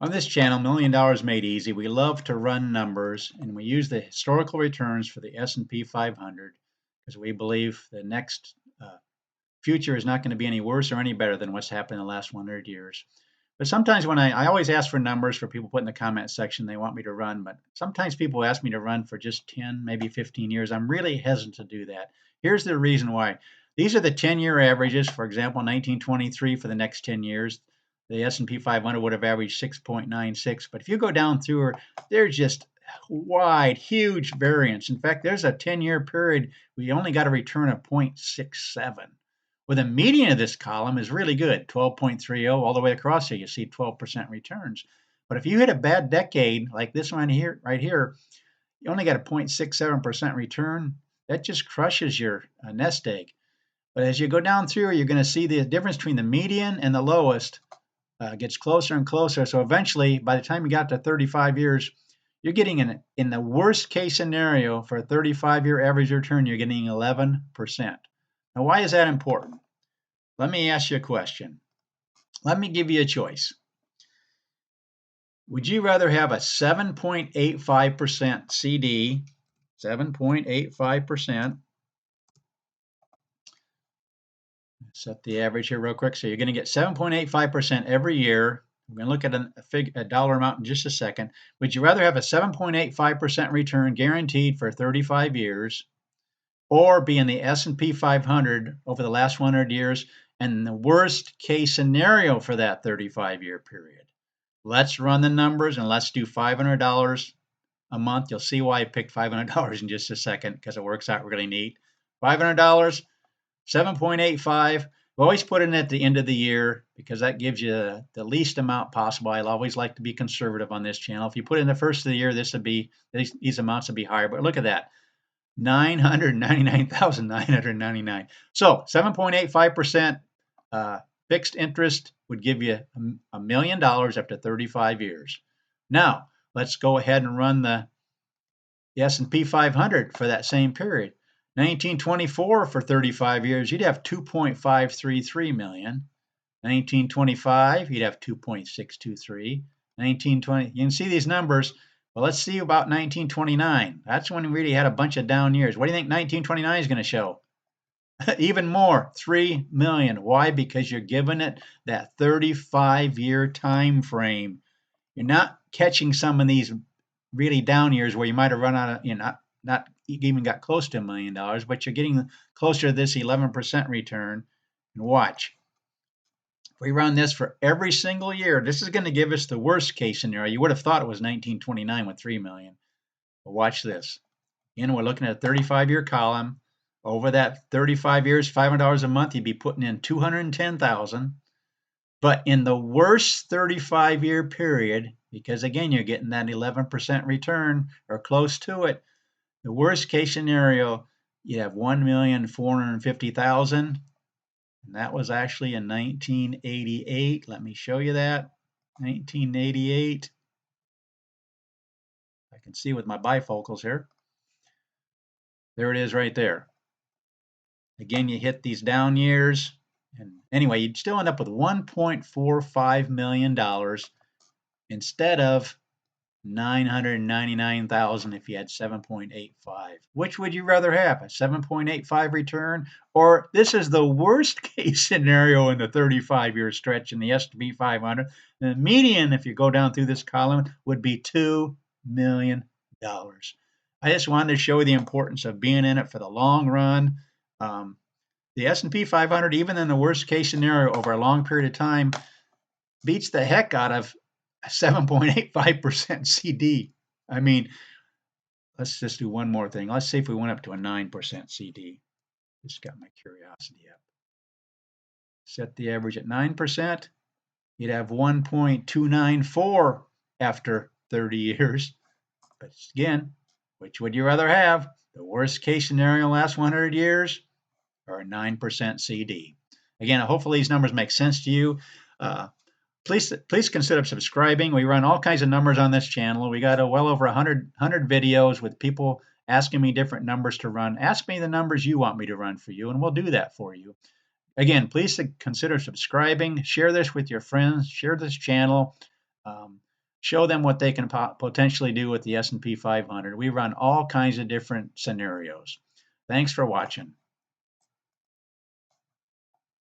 On this channel, $1 Million Made Easy, we love to run numbers, and we use the historical returns for the S&P 500 because we believe the next future is not going to be any worse or any better than what's happened in the last 100 years. But sometimes when I always ask for numbers for people put in the comment section they want me to run, but sometimes people ask me to run for just 10, maybe 15 years. I'm really hesitant to do that. Here's the reason why. These are the 10-year averages. For example, 1923 for the next 10 years, the S&P 500 would have averaged 6.96. But if you go down through her, there's just wide, huge variance. In fact, there's a 10-year period we only got a return of 0.67. Well, the median of this column is really good, 12.30 all the way across here. You see 12% returns. But if you hit a bad decade like this one here, right here, you only got a 0.67% return. That just crushes your nest egg. But as you go down through, you're going to see the difference between the median and the lowest gets closer and closer. So eventually, by the time you got to 35 years, you're getting in the worst case scenario for a 35-year average return, you're getting 11%. Now, why is that important? Let me ask you a question. Let me give you a choice. Would you rather have a 7.85% CD, 7.85%, set the average here real quick. So you're going to get 7.85% every year. We're going to look at a dollar amount in just a second. Would you rather have a 7.85% return guaranteed for 35 years or be in the S&P 500 over the last 100 years and the worst case scenario for that 35-year period? Let's run the numbers and let's do $500 a month. You'll see why I picked $500 in just a second because it works out really neat. $500, 7.85. We always put it in at the end of the year because that gives you the least amount possible. I always like to be conservative on this channel. If you put it in the first of the year, these amounts would be higher. But look at that, $999,999. So 7.85% fixed interest would give you $1 million after 35 years. Now let's go ahead and run the S&P 500 for that same period. 1924 for 35 years, you'd have 2.533 million. 1925, you'd have 2.623. 1920, you can see these numbers. Well, let's see about 1929. That's when we really had a bunch of down years. What do you think 1929 is going to show? Even more, 3 million. Why? Because you're giving it that 35-year time frame. You're not catching some of these really down years where you might have run out of, not even got close to $1 million, but you're getting closer to this 11% return. And watch, if we run this for every single year, this is going to give us the worst case scenario. You would have thought it was 1929 with 3 million. But watch this. Again, we're looking at a 35-year column. Over that 35 years, $500 a month, you'd be putting in $210,000. But in the worst 35-year period, because again, you're getting that 11% return or close to it, the worst case scenario, you have 1,450,000, and that was actually in 1988. Let me show you that. 1988. I can see with my bifocals here. There it is right there. Again, you hit these down years, and anyway, you'd still end up with $1.45 million instead of $999,000 if you had 7.85. Which would you rather have, a 7.85 return, or this is the worst case scenario in the 35-year stretch in the S&P 500? The median, if you go down through this column, would be $2 million. I just wanted to show you the importance of being in it for the long run. The S&P 500, even in the worst case scenario over a long period of time, beats the heck out of a 7.85% CD. I mean, let's just do one more thing. Let's see if we went up to a 9% CD. Just got my curiosity up. Set the average at 9%. You'd have 1.294 after 30 years. But again, which would you rather have? The worst case scenario last 100 years or a 9% CD? Again, hopefully these numbers make sense to you. Please consider subscribing. We run all kinds of numbers on this channel. We got well over 100 videos with people asking me different numbers to run. Ask me the numbers you want me to run for you, and we'll do that for you. Again, please consider subscribing. Share this with your friends. Share this channel. show them what they can potentially do with the S&P 500. We run all kinds of different scenarios. Thanks for watching.